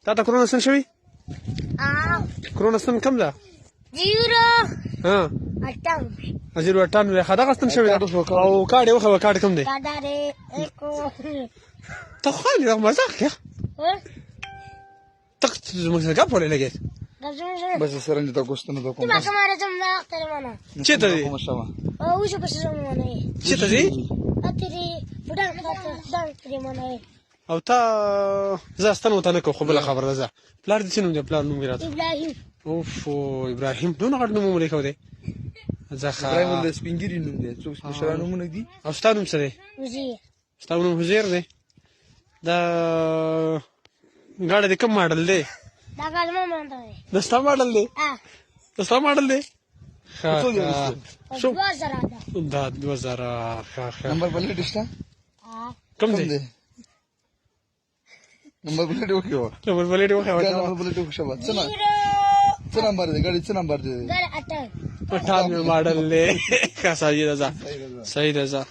تا ته کرونا ستن شوي کرونا ستن کم ده 098 ښه دغه ستن شوي ده او کارډ یې وښیه کارډ کم دی ته خو خاندې دغه مزاق کې ته زموږ سره ګپ ولې لګېد بس سره نه تا کوستنه د کوم چېرته ځې چېرته ځې او تا زه ستنه ورته نه کوم خو بله خبره ده ځه پلار دې څه نوم دی پلار نوم یې راته اوف ابراهیم دونه غټ نوم مو لیکو دی ځه ښه ابراهیم د سپین ږیري نوم دی څوک مشران نومونه دي او ستا نوم څه دی ستا نوم حزیر دی دا ګاډی د کوم ماډل دی د ستا ماډل دی د ستا ماډل دی دا 2000 نمبر پلیټ شته کوم دی نمبر پلیټ وکړو نمبر پلیټ وکړو نمبر پلیټ وکړو څه نمبر دی ګاډي څه نمبر دی 98 ماډل دی ښه صحیح ده ځه صحیح ده ځه